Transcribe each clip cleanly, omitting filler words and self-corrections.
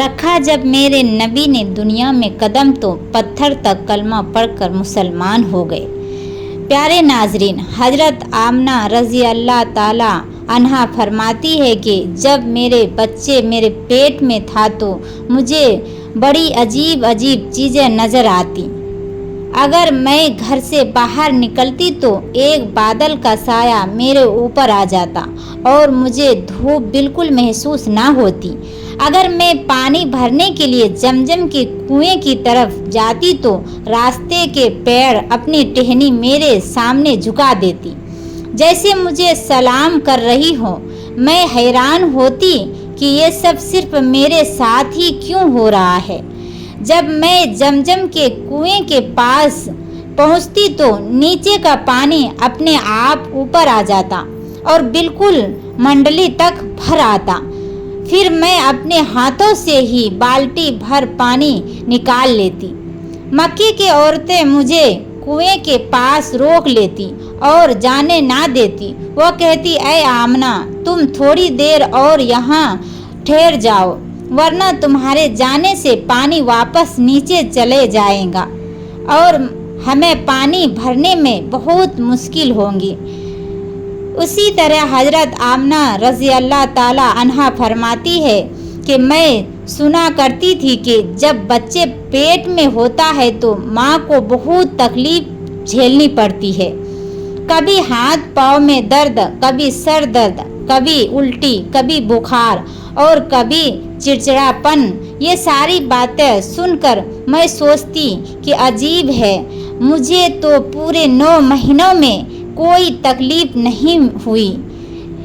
رکھا جب میرے نبی نے دنیا میں قدم تو پتھر تک کلمہ پڑھ کر مسلمان ہو گئے۔ پیارے ناظرین، حضرت آمنہ رضی اللہ تعالی عنہا فرماتی ہے کہ جب میرے بچے میرے پیٹ میں تھا تو مجھے بڑی عجیب عجیب چیزیں نظر آتی۔ اگر میں گھر سے باہر نکلتی تو ایک بادل کا سایہ میرے اوپر آ جاتا اور مجھے دھوپ بالکل محسوس نہ ہوتی۔ اگر میں پانی بھرنے کے لیے زمزم کے کنویں کی طرف جاتی تو راستے کے پیڑ اپنی ٹہنی میرے سامنے جھکا دیتی، جیسے مجھے سلام کر رہی ہو۔ میں حیران ہوتی کہ یہ سب صرف میرے ساتھ ہی کیوں ہو رہا ہے۔ جب میں زمزم کے کنویں کے پاس پہنچتی تو نیچے کا پانی اپنے آپ اوپر آ جاتا اور بالکل منڈلی تک بھر آتا۔ پھر میں اپنے ہاتھوں سے ہی بالٹی بھر پانی نکال لیتی۔ مکے کی عورتیں مجھے کنویں کے پاس روک لیتی اور جانے نہ دیتی۔ وہ کہتی، اے آمنہ، تم تھوڑی دیر اور یہاں ٹھہر جاؤ، ورنہ تمہارے جانے سے پانی واپس نیچے چلے جائے گا اور ہمیں پانی بھرنے میں بہت مشکل ہوگی۔ اسی طرح حضرت آمنہ رضی اللہ تعالی عنہا فرماتی ہے کہ میں سنا کرتی تھی کہ جب بچے پیٹ میں ہوتا ہے تو ماں کو بہت تکلیف جھیلنی پڑتی ہے۔ کبھی ہاتھ پاؤں میں درد، کبھی سر درد، کبھی الٹی، کبھی بخار اور کبھی چڑچڑاپن۔ یہ ساری باتیں سن کر میں سوچتی کہ عجیب ہے، مجھے تو پورے 9 مہینوں میں کوئی تکلیف نہیں ہوئی،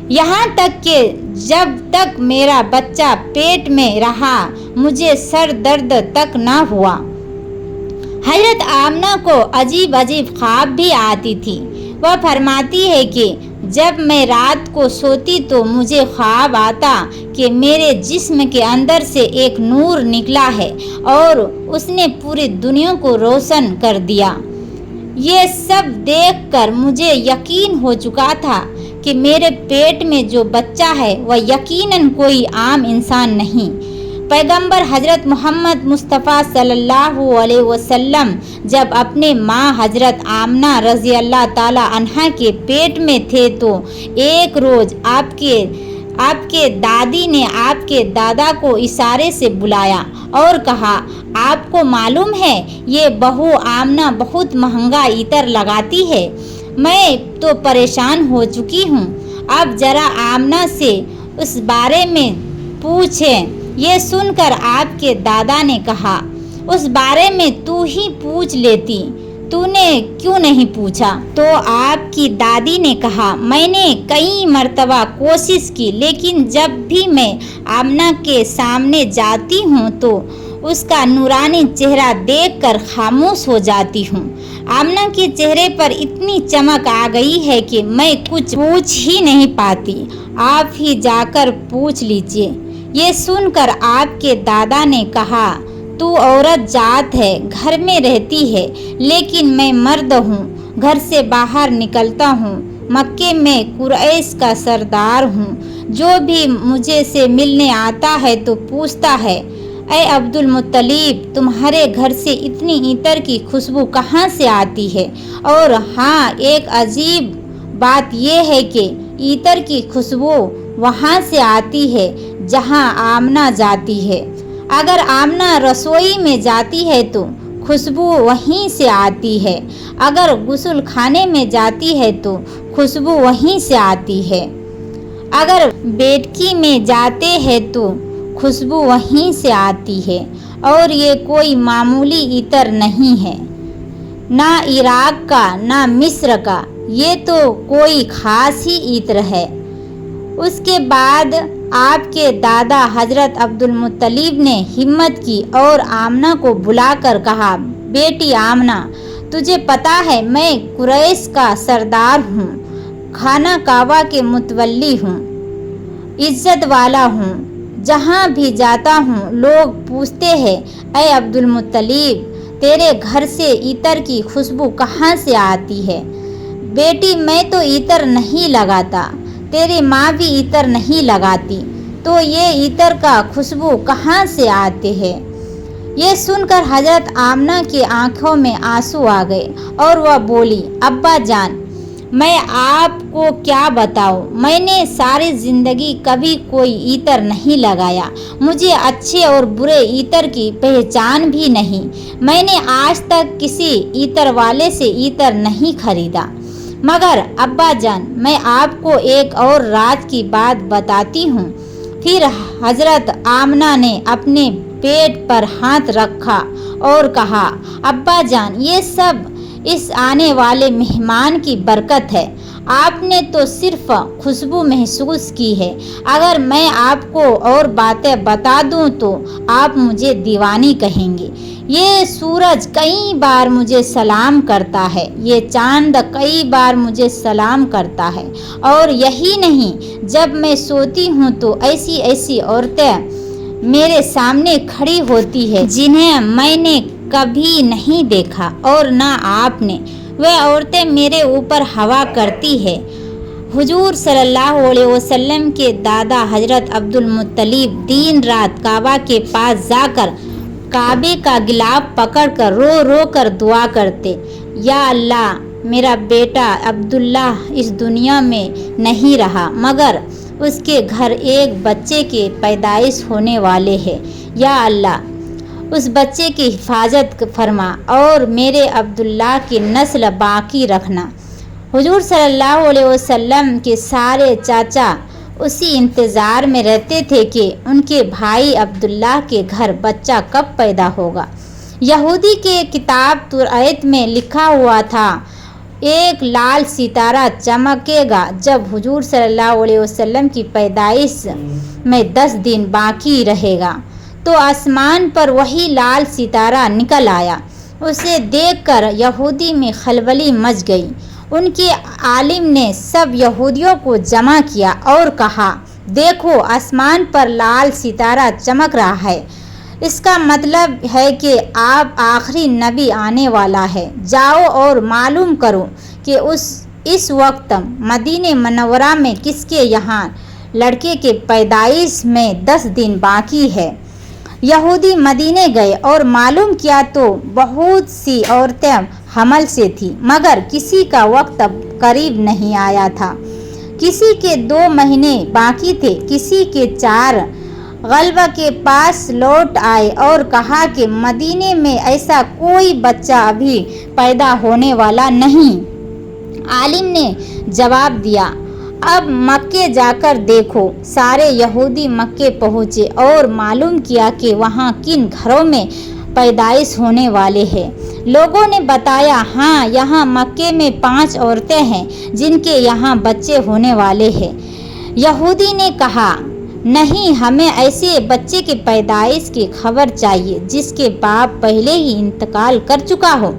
یہاں تک کہ جب تک میرا بچہ پیٹ میں رہا مجھے سر درد تک نہ ہوا۔ حضرت آمنہ کو عجیب عجیب خواب بھی آتی تھی۔ وہ فرماتی ہے کہ جب میں رات کو سوتی تو مجھے خواب آتا کہ میرے جسم کے اندر سے ایک نور نکلا ہے اور اس نے پوری دنیا کو روشن کر دیا۔ یہ سب دیکھ کر مجھے یقین ہو چکا تھا کہ میرے پیٹ میں جو بچہ ہے وہ یقیناً کوئی عام انسان نہیں۔ پیغمبر حضرت محمد مصطفیٰ صلی اللہ علیہ وسلم جب اپنے ماں حضرت آمنہ رضی اللہ تعالی عنہا کے پیٹ میں تھے تو ایک روز آپ کے دادی نے آپ کے دادا کو اشارے سے بلایا اور کہا، آپ کو معلوم ہے یہ بہو آمنہ بہت مہنگا عطر لگاتی ہے، میں تو پریشان ہو چکی ہوں، اب ذرا آمنہ سے اس بارے میں پوچھیں۔ یہ سن کر آپ کے دادا نے کہا، اس بارے میں تو ہی پوچھ لیتی، تو نے کیوں نہیں پوچھا؟ تو آپ کی دادی نے کہا، میں نے کئی مرتبہ کوشش کی، لیکن جب بھی میں آمنہ کے سامنے جاتی ہوں تو اس کا نورانی چہرہ دیکھ کر خاموش ہو جاتی ہوں۔ آمنہ کے چہرے پر اتنی چمک آ گئی ہے کہ میں کچھ پوچھ ہی نہیں پاتی، آپ ہی جا کر پوچھ لیجئے۔ یہ سن کر آپ کے دادا نے کہا، تو عورت ذات ہے، گھر میں رہتی ہے، لیکن میں مرد ہوں، گھر سے باہر نکلتا ہوں، مکے میں قریش کا سردار ہوں، جو بھی مجھے سے ملنے آتا ہے تو پوچھتا ہے، اے عبد المطلب، تمہارے گھر سے اتنی عطر کی خوشبو کہاں سے آتی ہے؟ اور ہاں، ایک عجیب بات یہ ہے کہ عطر کی خوشبو وہاں سے آتی ہے جہاں آمنہ جاتی ہے۔ اگر آمنہ رسوئی میں جاتی ہے تو خوشبو وہیں سے آتی ہے، اگر غسل خانے میں جاتی ہے تو خوشبو وہیں سے آتی ہے، اگر بیٹکی میں جاتے ہیں تو خوشبو وہیں سے آتی ہے۔ اور یہ کوئی معمولی عطر نہیں ہے، نہ عراق کا نہ مصر کا، یہ تو کوئی خاص ہی عطر ہے۔ اس کے بعد آپ کے دادا حضرت عبد المطلب نے ہمت کی اور آمنہ کو بلا کر کہا، بیٹی آمنہ، تجھے پتا ہے میں قریش کا سردار ہوں، خانہ کعبہ کے متولی ہوں، عزت والا ہوں، جہاں بھی جاتا ہوں لوگ پوچھتے ہیں، اے عبد المطلب، تیرے گھر سے عطر کی خوشبو کہاں سے آتی ہے؟ بیٹی، میں تو عطر نہیں لگاتا، تیری ماں بھی عطر نہیں لگاتی، तो ये इतर का खुशबू कहाँ से आते हैं। ये सुनकर हजरत आमना की आंखों में आंसू आ गए और वह बोली, अब्बा जान, मैं आपको क्या बताऊं, मैंने सारी ज़िंदगी कभी कोई इतर नहीं लगाया, मुझे अच्छे और बुरे इतर की पहचान भी नहीं, मैंने आज तक किसी इतर वाले से इतर नहीं खरीदा। मगर अब्बा जान, मैं आपको एक और राज की बात बताती हूँ। फिर हजरत आमना ने अपने पेट पर हाथ रखा और कहा, अब्बा जान, ये सब इस आने वाले मेहमान की बरकत है, आपने तो सिर्फ खुशबू महसूस की है, अगर मैं आपको और बातें बता दूं तो आप मुझे दीवानी कहेंगे। ये सूरज कई बार मुझे सलाम करता है, ये चांद कई बार मुझे सलाम करता है, और यही नहीं, जब मैं सोती हूँ तो ऐसी ऐसी औरतें मेरे सामने खड़ी होती है जिन्हें मैंने कभी नहीं देखा और ना आपने, वह औरतें मेरे ऊपर हवा करती है। हुजूर सल्लल्लाहु अलैहि वसल्लम के दादा हजरत अब्दुल मुत्तलिब दिन रात काबा के पास जाकर काबे का गिलाफ पकड़कर रो रो कर दुआ करते, या अल्लाह, मेरा बेटा अब्दुल्ला इस दुनिया में नहीं रहा, मगर उसके घर एक बच्चे के पैदाइश होने वाले हैं, या अल्लाह उस बच्चे की हिफाजत फरमा और मेरे अब्दुल्ला की नस्ल बाकी रखना। हुजूर सल्लल्लाहु अलैहि वसल्लम के सारे चाचा उसी इंतज़ार में रहते थे कि उनके भाई अब्दुल्ला के घर बच्चा कब पैदा होगा। यहूदी के किताब तुरैत में लिखा हुआ था, एक लाल सितारा चमकेगा जब हुजूर सल्लल्लाहु अलैहि वसल्लम की पैदाइश में 10 दिन बाकी रहेगा। तो आसमान पर वही लाल सितारा निकल आया। उसे देखकर यहूदी में खलबली मच गई। उनके आलिम ने सब यहूदियों को जमा किया और कहा, देखो, आसमान पर लाल सितारा चमक रहा है, इसका मतलब है कि आप आखिरी नबी आने वाला है। जाओ और मालूम करो कि इस वक्त मदीने मनव्वरा में किसके यहाँ लड़के के पैदाइश में 10 दिन बाकी है। यहूदी मदीने गए और मालूम किया तो बहुत सी औरतें हमल से थी, मगर किसी का वक्त करीब नहीं आया था। किसी के 2 महीने बाकी थे, किसी के 4। गल्बा के पास लौट आए और कहा कि मदीने में ऐसा कोई बच्चा अभी पैदा होने वाला नहीं। आलिम ने जवाब दिया, अब मक्के जाकर देखो। सारे यहूदी मक्के पहुँचे और मालूम किया कि वहाँ किन घरों में पैदाइश होने वाले हैं। लोगों ने बताया, हाँ, यहाँ मक्के में 5 औरतें हैं जिनके यहाँ बच्चे होने वाले हैं। यहूदी ने कहा, नहीं, हमें ऐसे बच्चे के पैदाइश की खबर चाहिए जिसके बाप पहले ही इंतकाल कर चुका हो।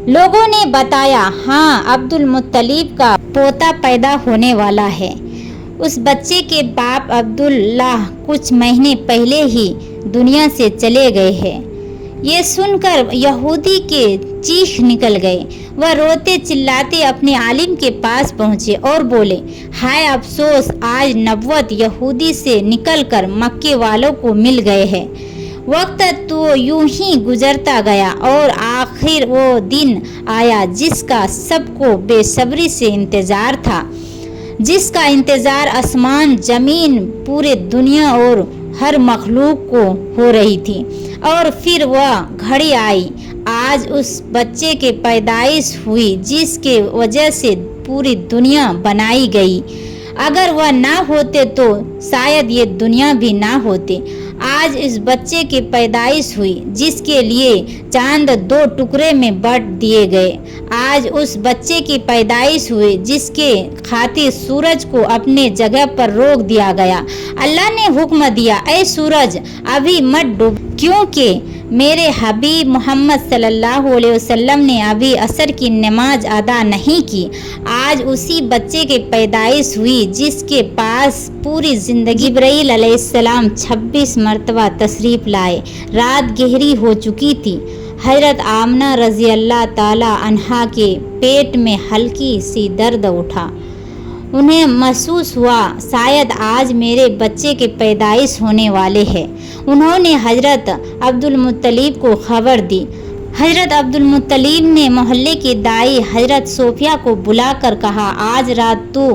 लोगों ने बताया, हाँ, अब्दुल मुत्तलिब का पोता पैदा होने वाला है। उस बच्चे के बाप अब्दुल्ला कुछ महीने पहले ही दुनिया से चले गए हैं। ये सुनकर यहूदी के चीख निकल गए। वह रोते चिल्लाते अपने आलिम के पास पहुँचे और बोले, हाय अफसोस, आज नबुवत यहूदी से निकलकर मक्के वालों को मिल गए हैं। वक्त तो यूं ही गुजरता गया और आखिर वो दिन आया जिसका सबको बेसब्री से इंतज़ार था, जिसका इंतज़ार आसमान, ज़मीन, पूरे दुनिया और हर मखलूक को हो रही थी। और फिर वह घड़ी आई। आज उस बच्चे के पैदाइश हुई जिसके वजह से पूरी दुनिया बनाई गई। अगर वह ना होते तो शायद ये दुनिया भी ना होती। आज इस बच्चे की पैदाइश हुई जिसके लिए चांद 2 टुकड़े में बांट दिए गए। आज उस बच्चे की पैदाइश हुई जिसके खातिर सूरज को अपने जगह पर रोक दिया गया। अल्लाह ने हुक्म दिया, ऐ सूरज, अभी मत डूब, क्योंकि मेरे हबीब मोहम्मद सल्लल्लाहु अलैहि वसल्लम ने अभी असर की नमाज अदा नहीं की। आज उसी बच्चे की पैदाइश हुई जिसके पास पूरी ज़िंदगी जिब्राइल अलैहिस्सलाम 26 मरतबा तशरीफ़ लाए। रात गहरी हो चुकी थी। हज़रत आमना रज़ी अल्लाह ताला अन्हा के पेट में हल्की सी दर्द उठा। انہیں محسوس ہوا شاید آج میرے بچے کے پیدائش ہونے والے ہیں۔ انہوں نے حضرت عبدالمطلب کو خبر دی۔ حضرت عبدالمطلب نے محلے کی دائی حضرت صوفیہ کو بلا کر کہا، آج رات تو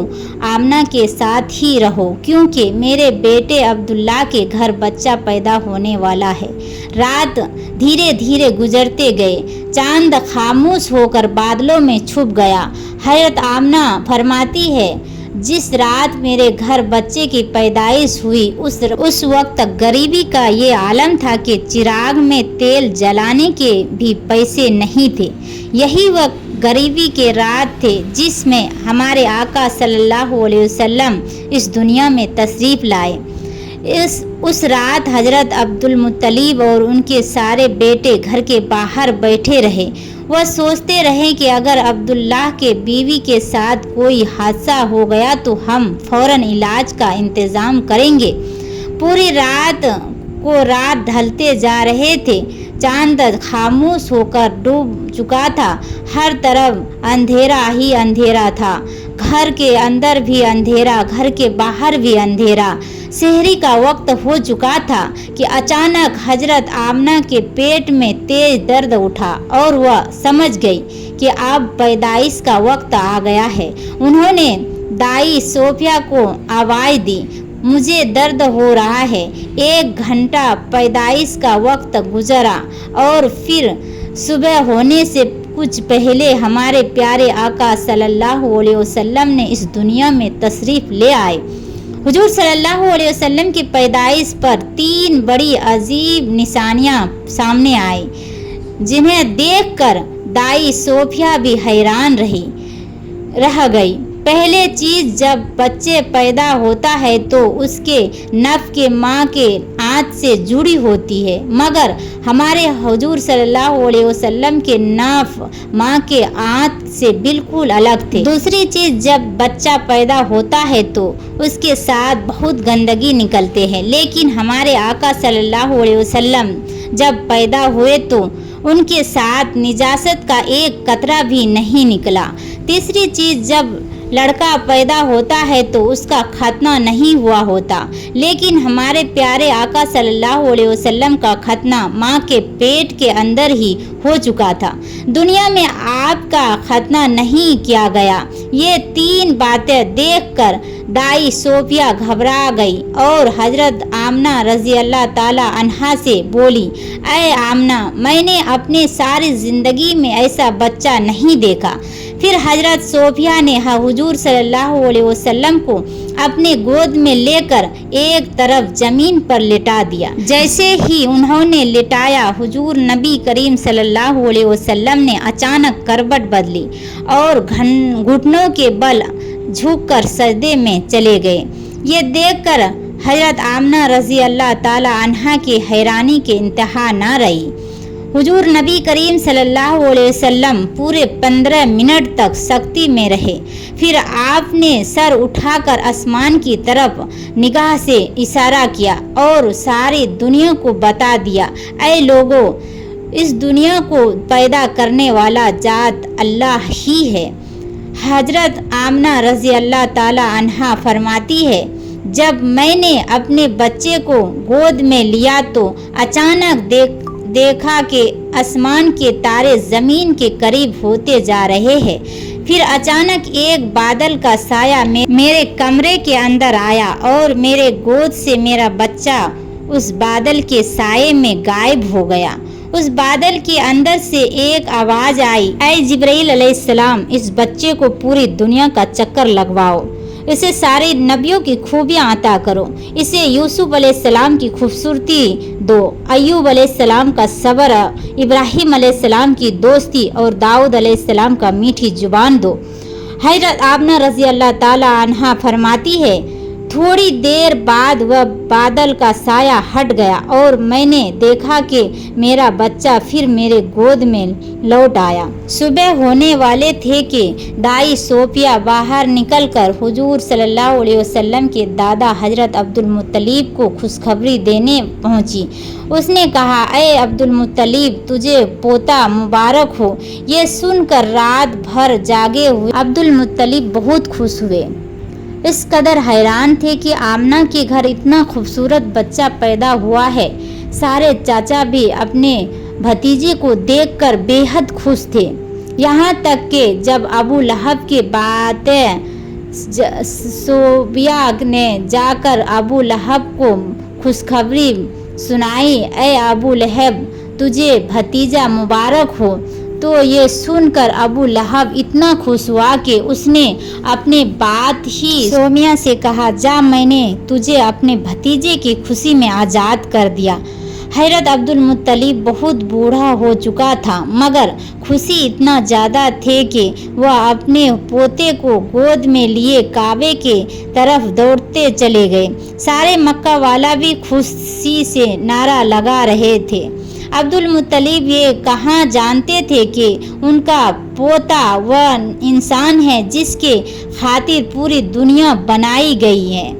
آمنہ کے ساتھ ہی رہو کیونکہ میرے بیٹے عبداللہ کے گھر بچہ پیدا ہونے والا ہے۔ رات دھیرے دھیرے گزرتے گئے، چاند خاموش ہو کر بادلوں میں چھپ گیا۔ حضرت آمنہ فرماتی ہے، جس رات میرے گھر بچے کی پیدائش ہوئی اس وقت تک غریبی کا یہ عالم تھا کہ چراغ میں تیل جلانے کے بھی پیسے نہیں تھے۔ یہی وقت غریبی کے رات تھے جس میں ہمارے آقا صلی اللہ علیہ وسلم اس دنیا میں تشریف لائے۔ اس رات حضرت عبدالمطلب اور ان کے سارے بیٹے گھر کے باہر بیٹھے رہے۔ وہ سوچتے رہے کہ اگر عبداللہ کے بیوی کے ساتھ کوئی حادثہ ہو گیا تو ہم فوراً علاج کا انتظام کریں گے۔ پوری رات ڈھلتے جا رہے تھے، چاند خاموش ہو کر ڈوب چکا تھا، ہر طرف اندھیرا ہی اندھیرا تھا، گھر کے اندر بھی اندھیرا، گھر کے باہر بھی اندھیرا۔ سحری کا وقت ہو چکا تھا کہ اچانک حضرت آمنہ کے پیٹ میں تیز درد اٹھا اور وہ سمجھ گئی کہ اب پیدائش کا وقت آ گیا ہے۔ انہوں نے دائی صوفیہ کو آواز دی، مجھے درد ہو رہا ہے۔ 1 گھنٹہ پیدائش کا وقت گزرا اور پھر صبح ہونے سے کچھ پہلے ہمارے پیارے آقا صلی اللہ علیہ وسلم نے اس دنیا میں تشریف لے آئے۔ حضور صلی اللہ علیہ وسلم کی پیدائش پر 3 بڑی عجیب نشانیاں سامنے آئی، جنہیں دیکھ کر دائی صوفیہ بھی حیران رہ گئی۔ پہلے چیز، جب بچے پیدا ہوتا ہے تو اس کے نف کے ماں کے آنت سے جڑی ہوتی ہے، مگر ہمارے حضور صلی اللہ علیہ وسلم کے نف ماں کے آنت سے بالکل الگ تھے۔ دوسری چیز، جب بچہ پیدا ہوتا ہے تو اس کے ساتھ بہت گندگی نکلتے ہیں، لیکن ہمارے آقا صلی اللہ علیہ وسلم جب پیدا ہوئے تو ان کے ساتھ نجاست کا ایک قطرہ بھی نہیں نکلا۔ تیسری چیز، جب لڑکا پیدا ہوتا ہے تو اس کا ختنہ نہیں ہوا ہوتا، لیکن ہمارے پیارے آقا صلی اللہ علیہ وسلم کا ختنہ ماں کے پیٹ کے اندر ہی ہو چکا تھا۔ دنیا میں آپ کا ختنہ نہیں کیا گیا۔ یہ 3 باتیں دیکھ کر دائی صوفیہ گھبرا گئی اور حضرت آمنہ رضی اللہ تعالی عنہا سے بولی، اے آمنہ، میں نے اپنے ساری زندگی میں ایسا بچہ نہیں دیکھا۔ پھر حضرت صوفیہ نے حضور صلی اللہ علیہ وسلم کو اپنے گود میں لے کر ایک طرف زمین پر لٹا دیا۔ جیسے ہی انہوں نے لٹایا، حضور نبی کریم صلی اللہ علیہ وسلم نے اچانک کربٹ بدلی اور گھٹنوں کے بل جھک کر سجدے میں چلے گئے۔ یہ دیکھ کر حضرت آمنہ رضی اللہ تعالی عنہا کی حیرانی کے انتہا نہ رہی۔ حضور نبی کریم صلی اللہ علیہ وسلم پورے 15 منٹ تک سکتی میں رہے۔ پھر آپ نے سر اٹھا کر آسمان کی طرف نگاہ سے اشارہ کیا اور ساری دنیا کو بتا دیا، اے لوگو، اس دنیا کو پیدا کرنے والا ذات اللہ ہی ہے۔ حضرت آمنہ رضی اللہ تعالی عنہا فرماتی ہے، جب میں نے اپنے بچے کو گود میں لیا تو اچانک دیکھا کہ آسمان کے تارے زمین کے قریب ہوتے جا رہے ہیں۔ پھر اچانک ایک بادل کا سایہ میرے کمرے کے اندر آیا اور میرے گود سے میرا بچہ اس بادل کے سائے میں غائب ہو گیا۔ اس بادل کے اندر سے ایک آواز آئی، اے جبرائیل علیہ السلام، اس بچے کو پوری دنیا کا چکر لگواؤ، اسے سارے نبیوں کی خوبیاں عطا کرو، اسے یوسف علیہ السلام کی خوبصورتی دو، ایوب علیہ السلام کا صبر، ابراہیم علیہ السلام کی دوستی اور داؤد علیہ السلام کا میٹھی زبان دو۔ حضرت آمنہ رضی اللہ تعالی عنہا فرماتی ہے، تھوڑی دیر بعد وہ بادل کا سایہ ہٹ گیا اور میں نے دیکھا کہ میرا بچہ پھر میرے گود میں لوٹ آیا۔ صبح ہونے والے تھے کہ دائی صوفیہ باہر نکل کر حضور صلی اللہ علیہ وسلم کے دادا حضرت عبدالمطلب کو خوشخبری دینے پہنچی۔ اس نے کہا، اے عبدالمطلب، تجھے پوتا مبارک ہو۔ یہ سن کر رات بھر جاگے ہوئے عبدالمطلب بہت خوش ہوئے۔ اس قدر حیران تھے کہ آمنہ کے گھر اتنا خوبصورت بچہ پیدا ہوا ہے۔ سارے چاچا بھی اپنے بھتیجے کو دیکھ کر بے حد خوش تھے، یہاں تک کہ جب ابو لہب کے باتیں صوبیا نے جا کر ابو لہب کو خوشخبری سنائی، اے ابو لہب تجھے بھتیجا مبارک ہو، تو یہ سن کر ابو لہب اتنا خوش ہوا کہ اس نے اپنے بات ہی سومیا سے کہا، جا میں نے تجھے اپنے بھتیجے کی خوشی میں آزاد کر دیا۔ حضرت عبد المطلب بہت بوڑھا ہو چکا تھا، مگر خوشی اتنا زیادہ تھی کہ وہ اپنے پوتے کو گود میں لیے کعبے کے طرف دوڑتے چلے گئے۔ سارے مکہ والا بھی خوشی سے نعرہ لگا رہے تھے۔ عبد المطلب یہ کہاں جانتے تھے کہ ان کا پوتا وہ انسان ہے جس کے خاطر پوری دنیا بنائی گئی ہے۔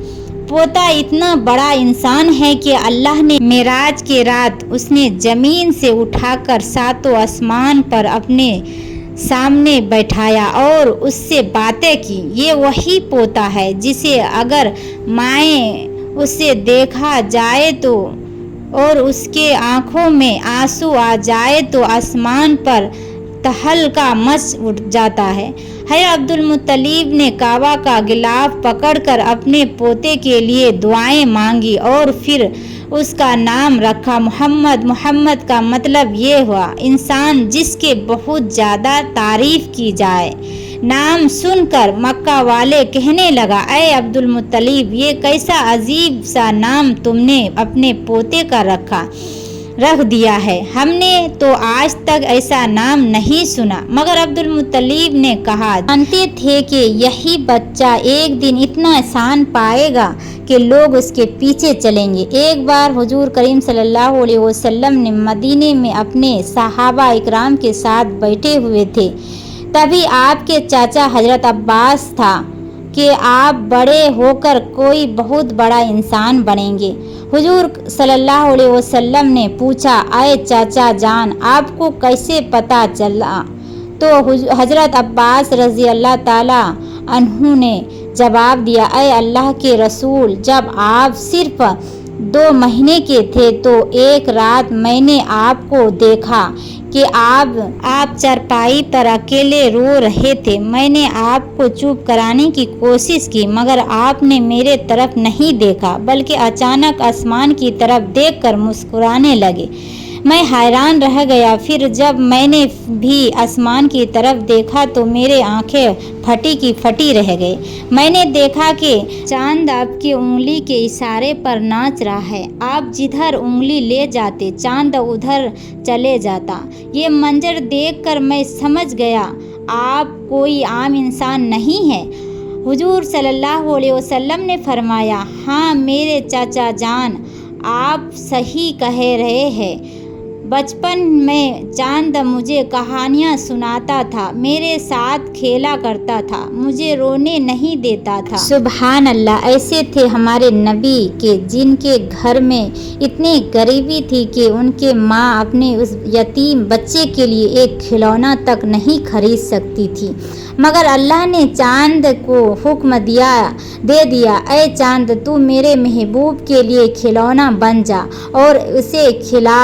پوتا اتنا بڑا انسان ہے کہ اللہ نے معراج کے رات اس نے زمین سے اٹھا کر ساتوں آسمان پر اپنے سامنے بیٹھایا اور اس سے باتیں کی۔ یہ وہی پوتا ہے جسے اگر مائیں اسے دیکھا جائے تو اور اس کے آنکھوں میں آنسو آ جائے تو آسمان پر تہلکہ مچ اٹھ جاتا ہے۔ حضرت عبد المطلب نے کعبہ کا غلاف پکڑ کر اپنے پوتے کے لیے دعائیں مانگی اور پھر اس کا نام رکھا محمد۔ محمد کا مطلب یہ ہوا انسان جس کے بہت زیادہ تعریف کی جائے۔ نام سن کر مکہ والے کہنے لگا، اے عبد المطلب یہ کیسا عجیب سا نام تم نے اپنے پوتے کا رکھ دیا ہے، ہم نے تو آج تک ایسا نام نہیں سنا۔ مگر عبد المطلب نے کہا، جانتے تھے کہ یہی بچہ ایک دن اتنا احسان پائے گا کہ لوگ اس کے پیچھے چلیں گے۔ ایک بار حضور کریم صلی اللہ علیہ وسلم نے مدینے میں اپنے صحابہ اکرام کے ساتھ بیٹھے ہوئے تھے، تبھی آپ کے چاچا حضرت عباس تھا کہ آپ بڑے ہو کر کوئی بہت بڑا انسان بنیں گے۔ حضور صلی اللہ علیہ وسلم نے پوچھا، اے چاچا جان آپ کو کیسے پتہ چلا؟ تو حضرت عباس رضی اللہ تعالی عنہ نے جواب دیا، اے اللہ کے رسول جب آپ صرف 2 مہینے کے تھے تو ایک رات میں نے آپ کو دیکھا کہ آپ چارپائی پر اکیلے رو رہے تھے۔ میں نے آپ کو چپ کرانے کی کوشش کی مگر آپ نے میرے طرف نہیں دیکھا بلکہ اچانک آسمان کی طرف دیکھ کر مسکرانے لگے۔ میں حیران رہ گیا، پھر جب میں نے بھی آسمان کی طرف دیکھا تو میرے آنکھیں پھٹی کی پھٹی رہ گئی۔ میں نے دیکھا کہ چاند آپ کی انگلی کے اشارے پر ناچ رہا ہے، آپ جدھر انگلی لے جاتے چاند ادھر چلے جاتا۔ یہ منظر دیکھ کر میں سمجھ گیا آپ کوئی عام انسان نہیں ہے۔ حضور صلی اللہ علیہ وسلم نے فرمایا، ہاں میرے چاچا جان آپ صحیح کہہ رہے ہیں، بچپن میں چاند مجھے کہانیاں سناتا تھا، میرے ساتھ کھیلا کرتا تھا، مجھے رونے نہیں دیتا تھا۔ سبحان اللہ، ایسے تھے ہمارے نبی کہ جن کے گھر میں اتنی غریبی تھی کہ ان کے ماں اپنے اس یتیم بچے کے لیے ایک کھلونا تک نہیں خرید سکتی تھی، مگر اللہ نے چاند کو حکم دے دیا، اے چاند تو میرے محبوب کے لیے کھلونا بن جا اور اسے کھلا،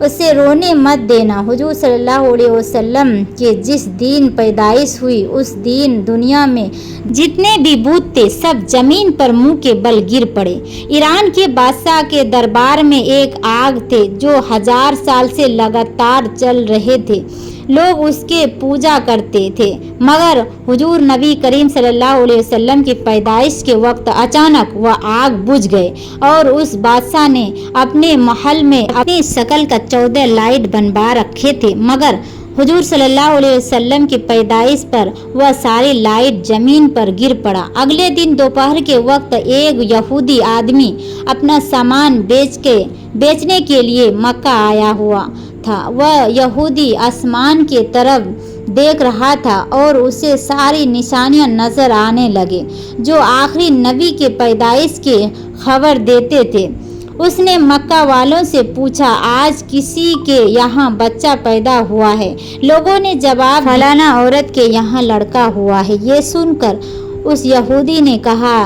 اسے رونے مت دینا۔ حضور صلی اللہ علیہ وسلم کے جس دن پیدائش ہوئی اس دن دنیا میں جتنے بھی بت تھے سب زمین پر منہ کے بل گر پڑے۔ ایران کے بادشاہ کے دربار میں ایک آگ تھے جو 1000 سال سے لگاتار چل رہے تھے، لوگ اس کے پوجا کرتے تھے، مگر حضور نبی کریم صلی اللہ علیہ وسلم کی پیدائش کے وقت اچانک وہ آگ بجھ گئے اور اس بادشاہ نے اپنے محل میں اپنی شکل کا 14 لائٹ بنوا رکھے تھے، مگر حضور صلی اللہ علیہ وسلم کی پیدائش پر وہ ساری لائٹ زمین پر گر پڑا۔ اگلے دن دوپہر کے وقت ایک یہودی آدمی اپنا سامان بیچنے کے لیے مکہ آیا ہوا تھا۔ وہ یہودی آسمان کی طرف دیکھ رہا تھا اور اسے ساری نشانیاں نظر آنے لگے جو آخری نبی کے پیدائش کی خبر دیتے تھے۔ اس نے مکہ والوں سے پوچھا، آج کسی کے یہاں بچہ پیدا ہوا ہے؟ لوگوں نے جواب، فلانا عورت کے یہاں لڑکا ہوا ہے۔ یہ سن کر उस यहूदी ने कहा,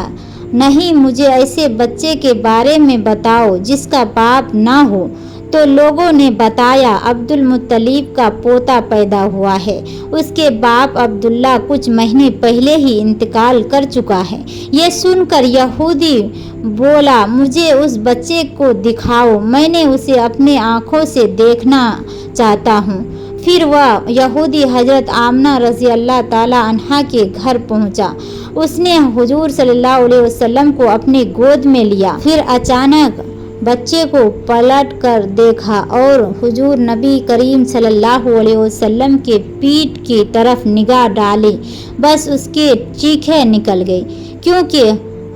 नहीं, मुझे ऐसे बच्चे के बारे में बताओ जिसका बाप ना हो। तो लोगों ने बताया, अब्दुल मुत्तलिब का पोता पैदा हुआ है, उसके बाप अब्दुल्ला कुछ महीने पहले ही इंतकाल कर चुका है। ये सुनकर यहूदी बोला, मुझे उस बच्चे को दिखाओ, मैंने उसे अपने आँखों से देखना चाहता हूँ। फिर वह यहूदी हजरत आमना रज़ी अल्लाह ताला अन्हा के घर पहुँचा। उसने हुजूर सल्लल्लाहु अलैहि वसल्लम को अपने गोद में लिया। फिर अचानक बच्चे को पलट कर देखा और हुजूर नबी करीम सल्लल्लाहु अलैहि वसल्लम के पीठ की तरफ निगाह डाली, बस उसके चीखें निकल गई, क्योंकि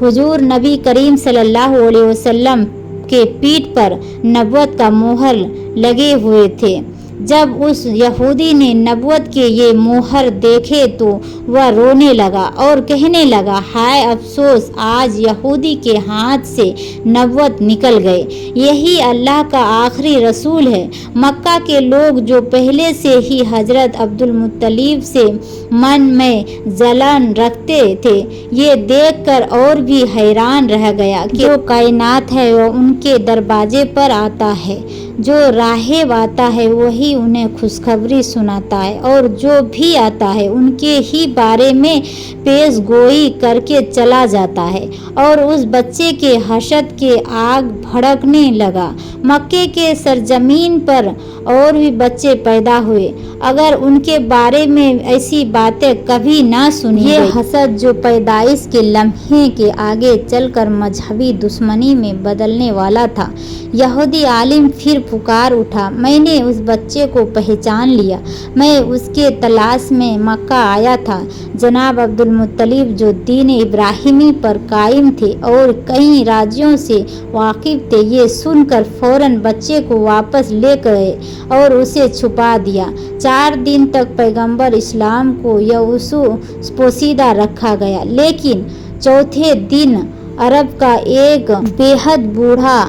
हुजूर नबी करीम सल्लल्लाहु अलैहि वसल्लम के पीठ पर नबुवत का मोहर लगे हुए थे। जब उस यहूदी ने नबुवत के ये मोहर देखे तो वह रोने लगा और कहने लगा, हाय अफसोस, आज यहूदी के हाथ से नबुवत निकल गए। यही अल्लाह का आखिरी रसूल है। मक्का के लोग जो पहले से ही हजरत अब्दुल मुत्तलिब से मन में जलन रखते थे, ये देखकर और भी हैरान रह गया कि जो कायनात है वो उनके दरवाजे पर आता है, जो राहिब आता है वही उन्हें खुशखबरी सुनाता है, और जो भी आता है उनके ही बारे में पेश गोई करके चला जाता है। और उस बच्चे के हशद के आग भड़कने लगा। मक्के के सरजमीन पर और भी बच्चे पैदा हुए, अगर उनके बारे में ऐसी बातें कभी ना सुनी। ये हसद जो पैदाइश के लम्हे के आगे चलकर मजहबी दुश्मनी में बदलने वाला था। यहूदी आलिम फिर पुकार उठा, मैंने उस बच्चे को पहचान लिया, मैं उसके तलाश में मक्का आया था। जनाब अब्दुल मुत्तलिब जो दीन इब्राहिमी पर कायम थे और कई राज्यों से वाकिफ थे, ये सुनकर फौरन बच्चे को वापस ले गए और उसे छुपा दिया। 4 दिन तक पैगंबर इस्लाम को यसूस पोशीदा रखा गया, लेकिन चौथे दिन अरब का एक बेहद बूढ़ा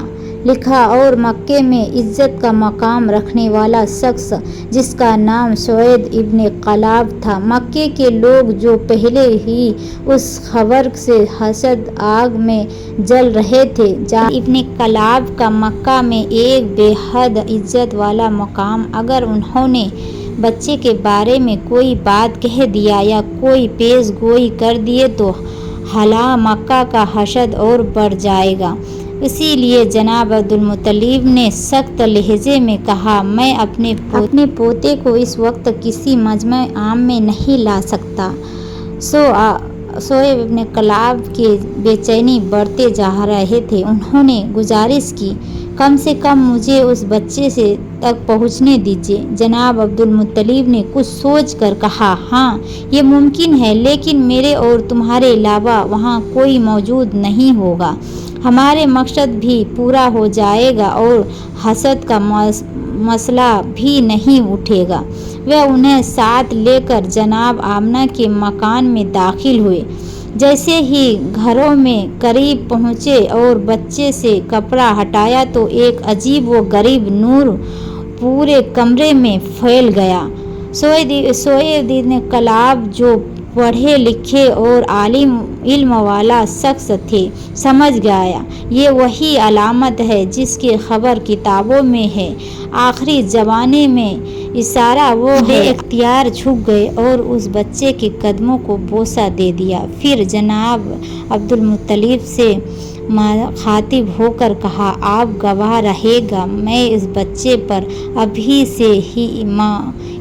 लिखा और मक्के में इज्जत का मकाम रखने वाला शख्स, जिसका नाम सुवैद इब्ने कलाब था। मक्के के लोग जो पहले ही उस खबर से हसद आग में जल रहे थे, जहाँ इब्ने कलाब का मक्का में एक बेहद इज्जत वाला मकाम, अगर उन्होंने बच्चे के बारे में कोई बात कह दिया या कोई पेश गोई कर दिए तो हला मक्का का हसद और बढ़ जाएगा। इसीलिए जनाब अब्दुल मुत्तलिब ने सख्त लहजे में कहा, मैं अपने पोते को इस वक्त किसी मजमा आम में नहीं ला सकता। शोएब इब्ने कलाब के बेचैनी बढ़ते जा रहे थे। उन्होंने गुजारिश की, कम से कम मुझे उस बच्चे से तक पहुंचने दीजिए। जनाब अब्दुल मुत्तलिब ने कुछ सोचकर कहा, हाँ, ये मुमकिन है, लेकिन मेरे और तुम्हारे अलावा वहाँ कोई मौजूद नहीं होगा। हमारे मकसद भी पूरा हो जाएगा और हसद का मसला भी नहीं उठेगा। वे उन्हें साथ लेकर जनाब आमना के मकान में दाखिल हुए। जैसे ही घरों में करीब पहुँचे और बच्चे से कपड़ा हटाया तो एक अजीब व गरीब नूर पूरे कमरे में फैल गया। सुवैद इब्ने कलाब जो पढ़े लिखे और आलिम इल्म वाला शख्स थे, समझ गया ये वही अलामत है जिसकी खबर किताबों में है। आखिरी ज़माने में इशारा वो है। इख्तियार झुक गए और उस बच्चे के कदमों को बोसा दे दिया। फिर जनाब अब्दुल मुत्तलिब से खातिब होकर कहा, आप गवाह रहेगा, मैं इस बच्चे पर अभी से ही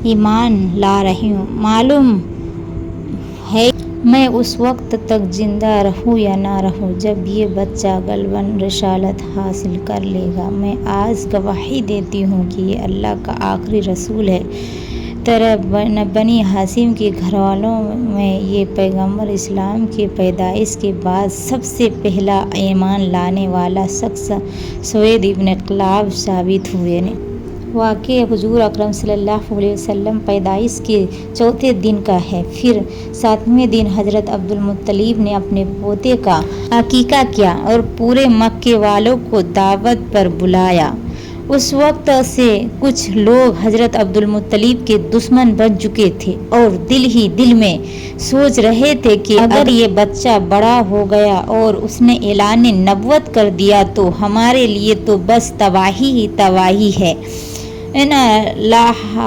ईमान ला रही हूँ। मालूम है मैं उस वक्त तक जिंदा रहूं या ना रहूं जब ये बच्चा गलबन रिसालत हासिल कर लेगा। मैं आज गवाही देती हूँ कि ये अल्लाह का आखिरी रसूल है। तरह बनी हाशिम के घरवालों में ये पैगंबर इस्लाम के पैदाइश के बाद सबसे पहला ईमान लाने वाला शख्स सुवैद इब्ने कलाब साबित हुए ने। वाक़े हुजूर अकरम सल्लल्लाहु अलैहि वसल्लम पैदाइश के चौथे दिन का है। फिर 7वें दिन हज़रत अब्दुल मुत्तलिब ने अपने पोते का अकीका किया और पूरे मक्के वालों को दावत पर बुलाया। उस वक्त से कुछ लोग हजरत अब्दुल मुत्तलिब के दुश्मन बन चुके थे और दिल ही दिल में सोच रहे थे कि अगर ये बच्चा बड़ा हो गया और उसने ऐलान नबुवत कर दिया तो हमारे लिए तो बस तबाही ही तबाही है। इन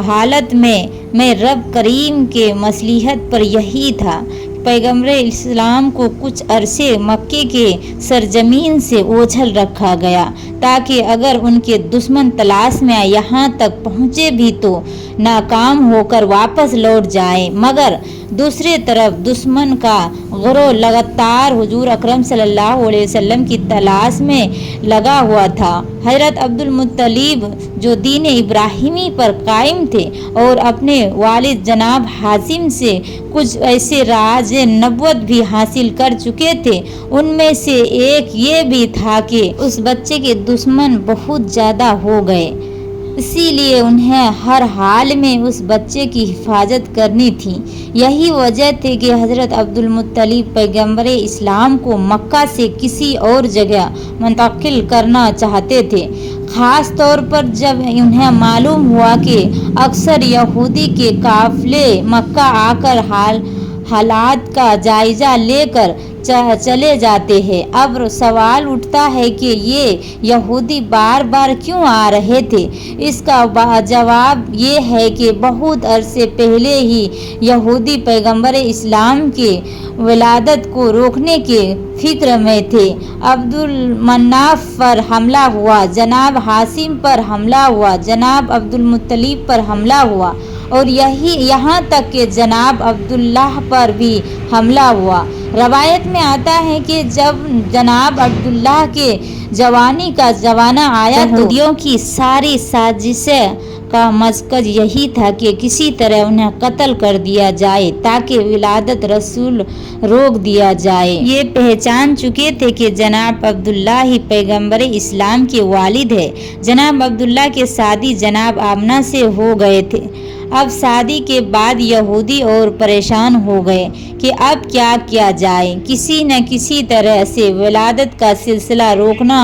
हालत में मैं रब करीम के मसलिहत पर यही था, पैगम्बर इस्लाम को कुछ अरसे मक्के के सरजमीन से ओझल रखा गया ताकि अगर उनके दुश्मन तलाश में यहाँ तक पहुँचे भी तो नाकाम होकर वापस लौट जाए। मगर दूसरी तरफ दुश्मन का गिरोह लगातार हुजूर अकरम सल्लल्लाहु अलैहि वसल्लम की तलाश में लगा हुआ था। हजरत अब्दुल मुत्तलिब जो दीन इब्राहिमी पर कायम थे और अपने वालिद जनाब हाशिम से कुछ ऐसे राज नबुवत भी हासिल कर चुके थे, उनमें से एक ये भी था कि उस बच्चे के दुश्मन बहुत ज़्यादा हो गए, इसीलिए उन्हें हर हाल में उस बच्चे की हिफाजत करनी थी। यही वजह थी कि हज़रत अब्दुल मुत्तलिब पैगम्बर इस्लाम को मक्का से किसी और जगह मुंतकिल करना चाहते थे, ख़ास तौर पर जब उन्हें मालूम हुआ कि अक्सर यहूदी के काफ़िले मक्का आकर हालात का जायज़ा लेकर चले जाते हैं। अब सवाल उठता है कि ये यहूदी बार बार क्यों आ रहे थे। इसका जवाब ये है कि बहुत अरसे पहले ही यहूदी पैगंबर इस्लाम के विलादत को रोकने के फिक्र में थे। अब्दुल मन्नाफ पर हमला हुआ, जनाब हाशिम पर हमला हुआ, जनाब अब्दुल मुत्तलिब पर हमला हुआ और यहाँ तक कि जनाब अब्दुल्लाह पर भी हमला हुआ। रवायत में आता है कि जब जनाब अब्दुल्लाह के जवानी का जमाना आया तो यहूदियों की सारी साजिशें का मकसद यही था कि किसी तरह उन्हें कत्ल कर दिया जाए ताकि विलादत रसूल रोक दिया जाए। ये पहचान चुके थे कि जनाब अब्दुल्लाह ही पैगंबर इस्लाम के वालिद है। जनाब अब्दुल्लाह के शादी जनाब आमना से हो गए थे। अब शादी के बाद यहूदी और परेशान हो गए कि अब क्या किया जाए, किसी न किसी तरह से विलादत का सिलसिला रोकना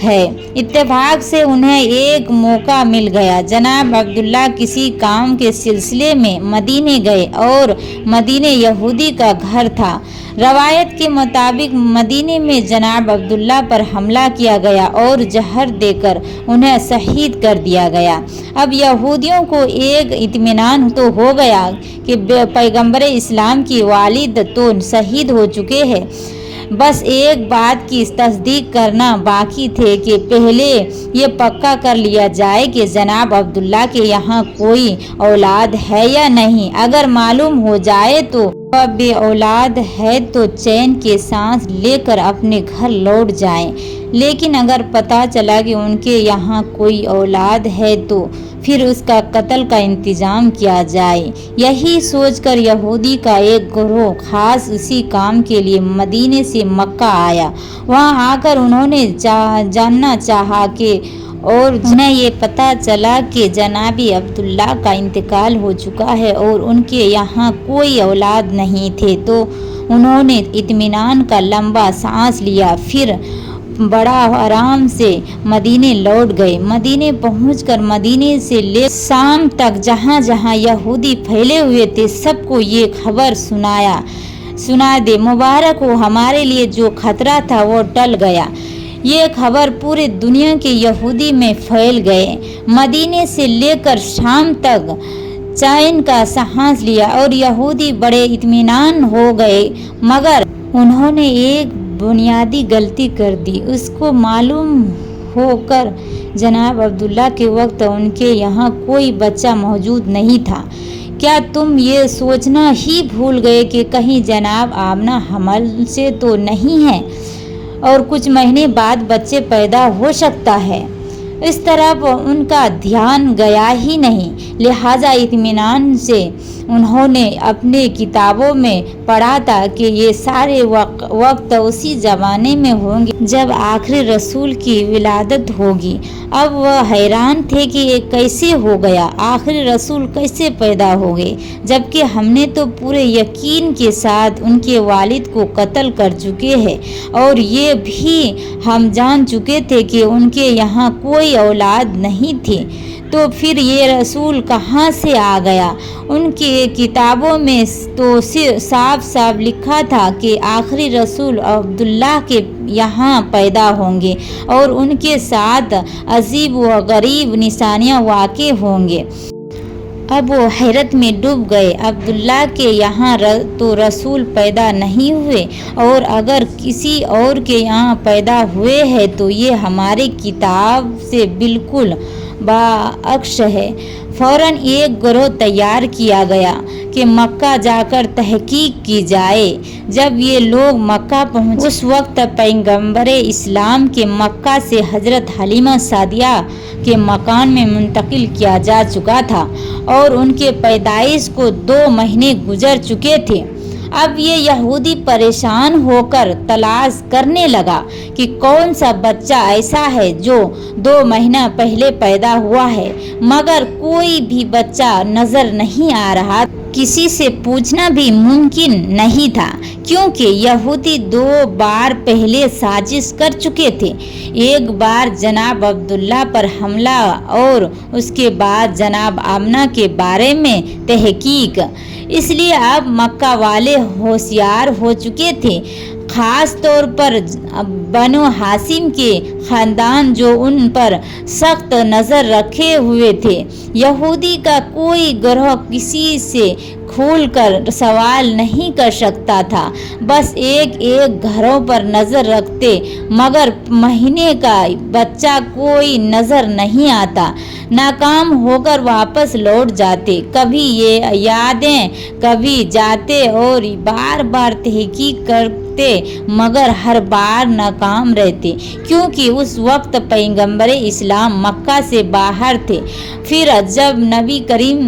है। इत्तेफाक से उन्हें एक मौका मिल गया। जनाब अब्दुल्लाह किसी काम के सिलसिले में मदीने गए और मदीने यहूदी का घर था। रवायत के मुताबिक मदीने में जनाब अब्दुल्लाह पर हमला किया गया और जहर देकर उन्हें शहीद कर दिया गया। अब यहूदियों को एक इत्मीनान तो हो गया कि पैगंबर इस्लाम की वालिद तो शहीद हो चुके हैं, बस एक बात की तस्दीक करना बाकी थे कि पहले ये पक्का कर लिया जाए कि जनाब अब्दुल्लाह के यहाँ कोई औलाद है या नहीं। अगर मालूम हो जाए तो बे औलाद है तो चैन के सांस लेकर अपने घर लौट जाएं, लेकिन अगर पता चला कि उनके यहाँ कोई औलाद है तो फिर उसका कत्ल का इंतज़ाम किया जाए। यही सोचकर यहूदी का एक गिरोह खास उसी काम के लिए मदीने से मक्का आया। वहाँ आकर उन्होंने जानना चाहा कि और उन्हें ये पता चला कि जनाबी अब्दुल्लाह का इंतकाल हो चुका है और उनके यहाँ कोई औलाद नहीं थे, तो उन्होंने इत्मीनान का लंबा सांस लिया। फिर बड़ा आराम से मदीने लौट गए। मदीने पहुंचकर मदीने से ले शाम तक जहाँ जहाँ यहूदी फैले हुए थे सबको ये खबर सुना दे, मुबारक हो, हमारे लिए जो खतरा था वो टल गया। ये खबर पूरे दुनिया के यहूदी में फैल गए। मदीने से लेकर शाम तक चैन का सांस लिया और यहूदी बड़े इत्मीनान हो गए, मगर उन्होंने एक बुनियादी गलती कर दी। उसको मालूम होकर जनाब अब्दुल्लाह के वक्त उनके यहाँ कोई बच्चा मौजूद नहीं था। क्या तुम ये सोचना ही भूल गए कि कहीं जनाब आमना हमल से तो नहीं है और कुछ महीने बाद बच्चे पैदा हो सकता है। इस तरफ उनका ध्यान गया ही नहीं, लिहाजा इत्मीनान से उन्होंने अपने किताबों में पढ़ा था कि ये सारे वक्त उसी ज़माने में होंगे जब आखिरी रसूल की विलादत होगी। अब वह हैरान थे कि ये कैसे हो गया, आखिरी रसूल कैसे पैदा हो गए, जबकि हमने तो पूरे यकीन के साथ उनके वालिद को कत्ल कर चुके हैं और ये भी हम जान चुके थे कि उनके यहाँ कोई औलाद नहीं थी। तो फिर ये रसूल कहाँ से आ गया? उनकी किताबों में तो साफ साफ लिखा था कि आखिरी रसूल अब्दुल्लाह के यहाँ पैदा होंगे और उनके साथ अजीब व गरीब निशानियाँ वाक़े होंगे। अब वो हैरत में डूब गए। अब्दुल्ला के यहाँ तो रसूल पैदा नहीं हुए और अगर किसी और के यहाँ पैदा हुए हैं तो ये हमारे किताब से बिल्कुल बाअक्स है। फ़ौरन एक गिरोह तैयार किया गया कि मक्का जाकर तहकीक की जाए। जब ये लोग मक्का पहुँचे उस वक्त पैगंबर इस्लाम के मक्का से हज़रत हलीमा सादिया के मकान में मुंतकिल किया जा चुका था और उनके पैदाइश को 2 महीने गुजर चुके थे। अब ये यहूदी परेशान होकर तलाश करने लगा कि कौन सा बच्चा ऐसा है जो 2 महीना पहले पैदा हुआ है, मगर कोई भी बच्चा नज़र नहीं आ रहा। किसी से पूछना भी मुमकिन नहीं था क्योंकि यहूदी 2 बार पहले साजिश कर चुके थे। एक बार जनाब अब्दुल्ला पर हमला और उसके बाद जनाब आमना के बारे में तहकीक। इसलिए अब मक्का वाले होशियार हो चुके थे, ख़ास तौर पर बनु हाशिम के ख़ानदान जो उन पर सख्त नज़र रखे हुए थे। यहूदी का कोई गिरोह किसी से खुलकर सवाल नहीं कर सकता था, बस एक एक घरों पर नज़र रखते, मगर महीने का बच्चा कोई नज़र नहीं आता। नाकाम होकर वापस लौट जाते, कभी ये यादें कभी जाते और बार बार तहकीक करते, मगर हर बार नाकाम रहते क्योंकि उस वक्त पैगंबर इस्लाम मक्का से बाहर थे। फिर जब नबी करीम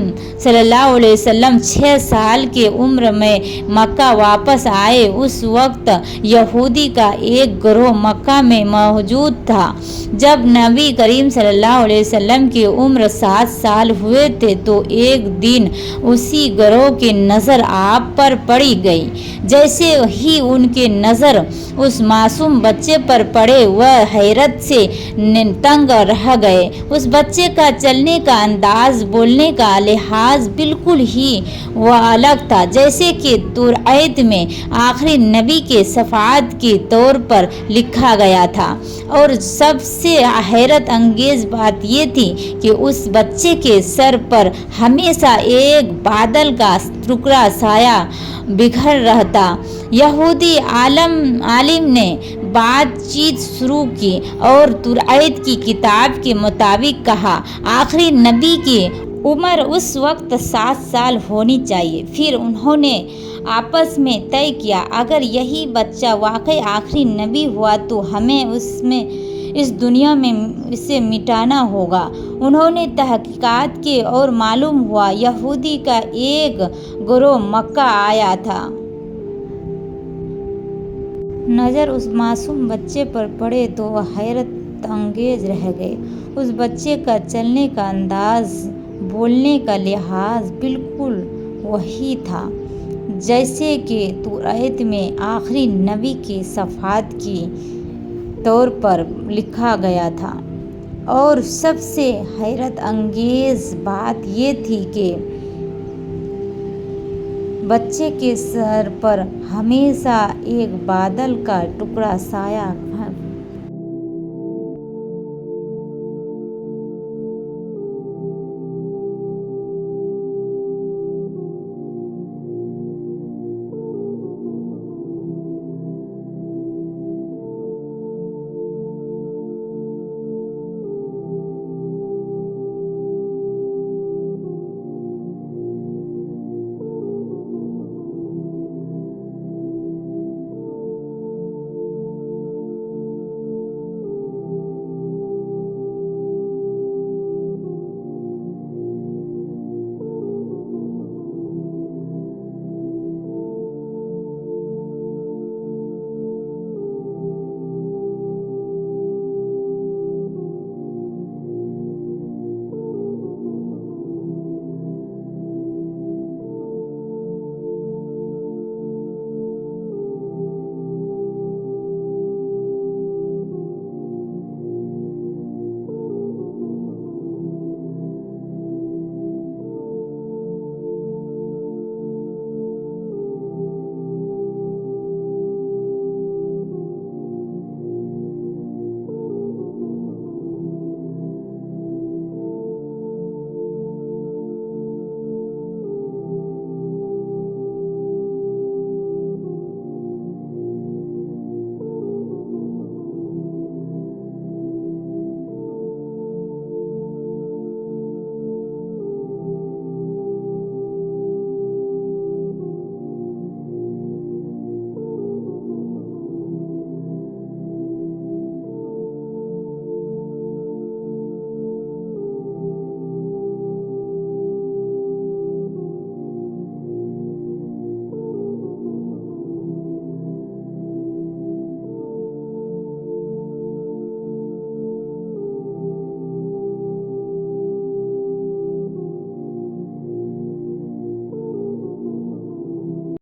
सल्लल्लाहु अलैहि वसल्लम 6 साल के उम्र में मक्का वापस आए, उस वक्त यहूदी का एक गिरोह मक्का में मौजूद था। जब नबी करीम सल्लल्लाहु अलैहि वसल्लम की उम्र 7 साल हुए थे तो एक दिन उसी गिरोह की नज़र आप पर पड़ी गई। जैसे ही उनके नज़र उस मासूम बच्चे पर पड़े वह हैरत से तंग रह गए। उस बच्चे का चलने का अंदाज, बोलने का लिहाज बिल्कुल ही वह अलग था, जैसे कि तुरैत में आखिरी नबी के सफ़ात के तौर पर लिखा गया था। और सबसे हैरत अंगेज़ बात ये थी कि उस बच्चे के सर पर हमेशा एक बादल का टुकड़ा साया बिखर रहता। यहूदी आलिम ने बातचीत शुरू की और तुरैत की किताब के मुताबिक कहा, आखिरी नबी की उम्र उस वक्त 7 साल होनी चाहिए। फिर उन्होंने आपस में तय किया, अगर यही बच्चा वाकई आखिरी नबी हुआ तो हमें उसमें इस दुनिया में इसे मिटाना होगा। उन्होंने तहकीकात की और मालूम हुआ यहूदी का एक गिरोह मक्का आया था। नज़र उस मासूम बच्चे पर पड़े तो वह हैरत अंगेज रह गए। उस बच्चे का चलने का अंदाज, बोलने का लिहाज बिल्कुल वही था जैसे कि तुरैत में आखिरी नबी के सफ़ात की तौर पर लिखा गया था। और सबसे हैरत अंगेज़ बात ये थी कि बच्चे के सर पर हमेशा एक बादल का टुकड़ा साया